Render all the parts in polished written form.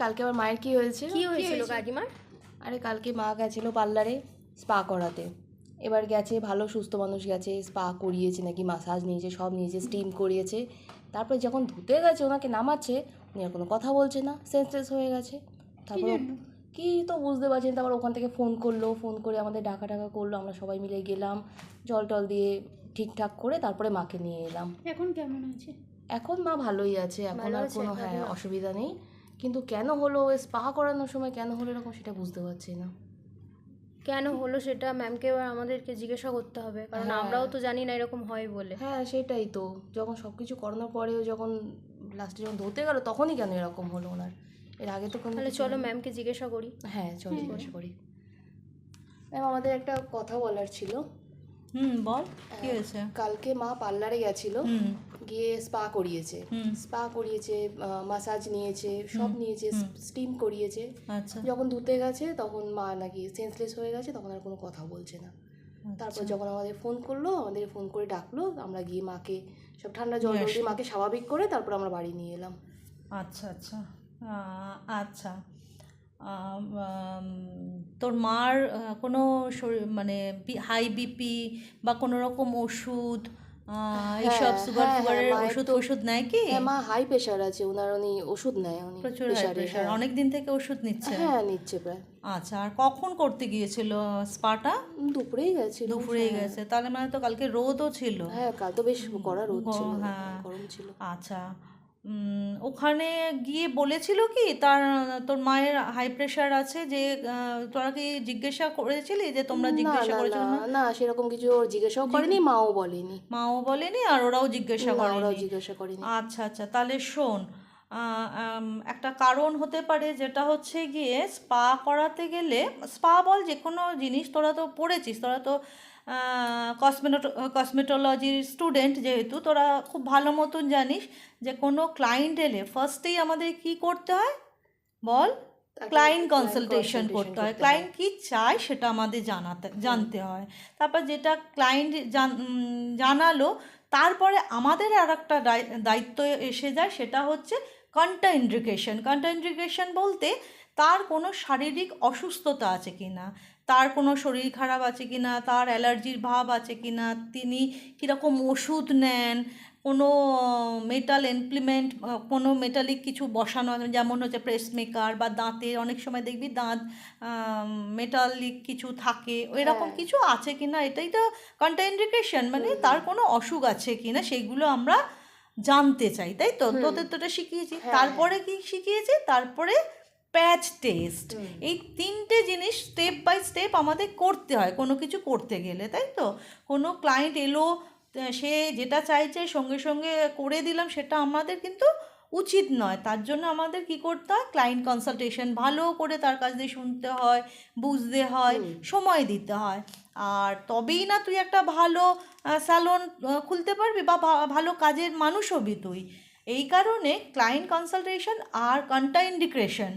কালকে আমার মায়ের কি হয়েছিল কাকিমার? আরে কালকে মা গেছিলো পার্লারে স্পা করাতে। এবার গেছে, ভালো সুস্থ মানুষ গেছে, স্পা করিয়েছে নাকি, মাসাজ নিয়েছে, সব নিয়েছে, স্টিম করিয়েছে। তারপরে যখন ধুতে গেছে ওনাকে নামাচ্ছে, উনি আর কোনো কথা বলছে না, সেন্সলেস হয়ে গেছে। তারপর কি তো বুঝতে পারছেন। তারপর ওখান থেকে ফোন করলো, ফোন করে আমাদের ডাকা করলো, আমরা সবাই মিলে গেলাম, জল টল দিয়ে ঠিকঠাক করে তারপরে মাকে নিয়ে এলাম। এখন কেমন আছে? এখন মা ভালোই আছে, এখন আর কোনো অসুবিধা নেই। কিন্তু কেন হলো স্পা করানোর সময় কেন হলো এরকম সেটা বুঝতে পারছি না। কেন হলো সেটা ম্যামকে এবার আমাদেরকে জিজ্ঞাসা করতে হবে, কারণ আমরাও তো জানি না এরকম হয় বলে। হ্যাঁ সেটাই তো, যখন সব কিছু করানোর পরেও যখন লাস্টে যখন ধরতে গেল তখনই কেন এরকম হলো ওনার, এর আগে তো কোনো। তাহলে চলো ম্যামকে জিজ্ঞাসা করি। হ্যাঁ চলো জিজ্ঞাসা করি। ম্যাম আমাদের একটা কথা বলার ছিল। বল কি হয়েছে? কালকে মা পার্লারে গেছিল, গিয়ে স্পা করিয়েছে, মাসাজ নিয়েছে, সব নিয়েছে, স্টিম করিয়েছে। আচ্ছা। যখন ধুতে গেছে তখন মা নাকি সেন্সলেস হয়ে গেছে, তখন আর কোনো কথা বলছে না। তারপর যখন আমাদের ফোন করলো, আমাদের ফোন করে ডাকলো, আমরা গিয়ে মাকে সব ঠান্ডা জল দিয়ে মাকে স্বাভাবিক করে তারপর আমরা বাড়ি নিয়ে এলাম। আচ্ছা আচ্ছা আচ্ছা। তোর মার কোনো শরীর মানে হাই বিপি বা কোনো রকম ওষুধ এইসব সুগার ফুগারের ওষুধ নেয় কি? হ্যাঁ মা হাই প্রেশার আছে ওনার, উনি ওষুধ নেয়, উনি প্রচুর হাই প্রেশার। অনেক দিন থেকে ওষুধ নিচ্ছে? হ্যাঁ নিচ্ছে প্রায়। আচ্ছা, আর কখন করতে গিয়েছিল স্পাটা? দুপুরেই গেছে। তাহলে মানে তো কালকে রোদও ছিল। হ্যাঁ কাল তো বেশ কড়া রোদ ছিল, গরম ছিল। আচ্ছা, ওখানে গিয়ে বলেছিল কি তোর মায়ের হাই প্রেশার আছে, যে তোরা কি জিজ্ঞাসা করেছিলি যে তোমরা জিজ্ঞাসা করেছো? না সেরকম কিছু জিজ্ঞাসাও করেনি, মাও বলেনি আর ওরাও জিজ্ঞাসা করেনি। আচ্ছা আচ্ছা, তাহলে শোন, একটা কারণ হতে পারে, যেটা হচ্ছে গিয়ে স্পা করাতে গেলে, স্পা বল যে কোনো জিনিস, তোরা তো পড়েছিস, তোরা তো কসমেটোলজির স্টুডেন্ট, যেহেতু তোরা খুব ভালো মতন জানিস যে কোনো ক্লায়েন্ট এলে ফার্স্টেই আমাদের কি করতে হয় বল? ক্লায়েন্ট কনসালটেশন করতে হয়। ক্লায়েন্ট কী চায় সেটা আমাদের জানতে হয়। তারপর যেটা ক্লায়েন্ট জানালো, তারপরে আমাদের আর একটা দায়িত্ব এসে যায়, সেটা হচ্ছে কন্ট্রাইন্ডিকেশন বলতে তার কোনো শারীরিক অসুস্থতা আছে কি না, তার কোনো শরীর খারাপ আছে কি না, তার অ্যালার্জির ভাব আছে কি না, তিনি কীরকম ওষুধ নেন, কোনো মেটাল ইমপ্লিমেন্ট, কোনো মেটালিক কিছু বসানো, যেমন হচ্ছে প্রেসমেকার বা দাঁতের অনেক সময় দেখবি দাঁত মেটালিক কিছু থাকে, এরকম কিছু আছে কি না, এটাই তো কন্ট্রাইন্ডিকেশন, মানে তার কোনো অসুখ আছে কি না সেইগুলো আমরা জানতে চাই, তাই তো? তোদের তোটা শিখিয়েছি। তারপরে কি শিখিয়েছি? তারপরে প্যাচ টেস্ট। এই তিনটে জিনিস স্টেপ বাই স্টেপ আমাদের করতে হয় কোনো কিছু করতে গেলে, তাই তো? কোনো ক্লায়েন্ট এলো, সে যেটা চাইছে সঙ্গে সঙ্গে করে দিলাম, সেটা আমাদের কিন্তু উচিত নয়। তার জন্য আমাদের কি করতে হয়? ক্লায়েন্ট কনসালটেশন ভালো করে তার কাছ দিয়ে শুনতে হয়, বুঝতে হয়, সময় দিতে হয়। আর তবেই না তুই একটা ভালো স্যালন খুলতে পারবি বা ভালো কাজের মানুষ হবি তুই। এই কারণে ক্লায়েন্ট কনসালটেশন আর কন্ট্রাইন্ডিকেশন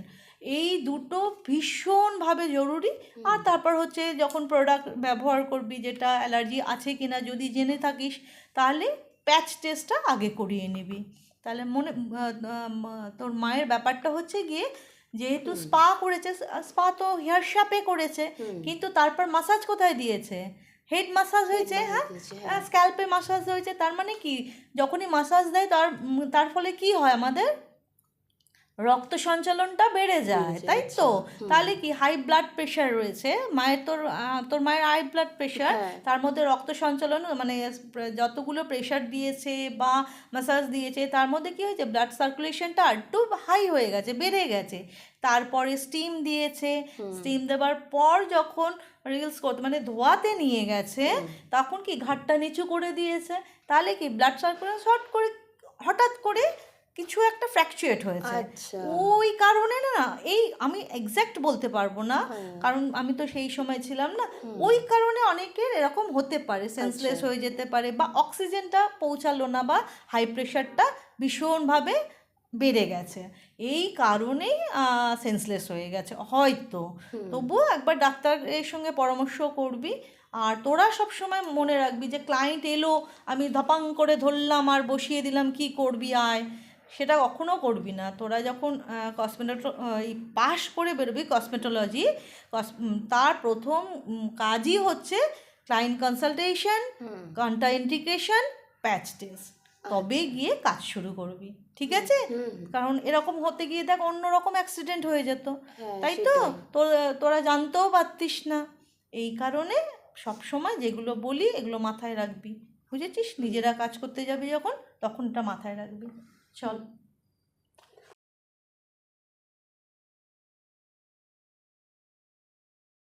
এই দুটো ভীষণভাবে জরুরি। আর তারপর হচ্ছে যখন প্রোডাক্ট ব্যবহার করবি, যেটা অ্যালার্জি আছে কি না যদি জেনে থাকিস, তাহলে প্যাচ টেস্টটা আগে করিয়ে নিবি। তাহলে তোর মায়ের ব্যাপারটা হচ্ছে গিয়ে, যেহেতু স্পা করেছে, স্পা তো হেয়ার শ্যাপে করেছে, কিন্তু তারপর মাসাজ কোথায় দিয়েছে? হেড মাসাজ হয়েছে, হ্যাঁ স্ক্যাল্পে মাসাজ হয়েছে। তার মানে কি, যখনই মাসাজ দেয় তার ফলে কি হয়, আমাদের রক্ত সঞ্চালনটা বেড়ে যায়, তাই তো? তাহলে কি, হাই ব্লাড প্রেশার রয়েছে মায়ের, তোর মায়ের হাই ব্লাড প্রেশার, তার মধ্যে রক্ত সঞ্চালন মানে যতগুলো প্রেশার দিয়েছে বা ম্যাসাজ দিয়েছে, তার মধ্যে কি হয়েছে, ব্লাড সার্কুলেশনটা একটু হাই হয়ে গেছে, বেড়ে গেছে। তারপরে স্টিম দিয়েছে, স্টিম দেওয়ার পর যখন রিলস করতে মানে ধোয়াতে নিয়ে গেছে, তখন কি ঘাটটা নিচু করে দিয়েছে। তাহলে কি, ব্লাড সার্কুলেশন হঠাৎ করে কিছু একটা ফ্র্যাকচুয়েট হয়েছে। ওই কারণে না, এই আমি এক্স্যাক্ট বলতে পারবো না, কারণ আমি তো সেই সময় ছিলাম না। ওই কারণে অনেকের এরকম হতে পারে, সেন্সলেস হয়ে যেতে পারে, বা অক্সিজেনটা পৌঁছালো না, বা হাই প্রেশারটা ভীষণভাবে বেড়ে গেছে, এই কারণেই সেন্সলেস হয়ে গেছে হয়তো। তবুও একবার ডাক্তারের সঙ্গে পরামর্শ করবি। আর তোরা সব সময় মনে রাখবি যে ক্লায়েন্ট এলো, আমি ধপাং করে ধরলাম আর বসিয়ে দিলাম, কি করবি আয়, সেটা কখনো করবি না। তোরা যখন পাশ করে বেরোবি কসমেটোলজি, তার প্রথম কাজই হচ্ছে ক্লায়েন্ট কনসালটেশন, কন্ট্রাইন্ডিকেশন, প্যাচ টেস্ট, তবে গিয়ে কাজ শুরু করবি, ঠিক আছে? কারণ এরকম হতে গিয়ে দেখ অন্যরকম অ্যাক্সিডেন্ট হয়ে যেত, তাই তো? তোরা জানতেও পারতিস না। এই কারণে সবসময় যেগুলো বলি এগুলো মাথায় রাখবি, বুঝেছিস? নিজেরা কাজ করতে যাবি যখন, তখন এটা মাথায় রাখবি। চল।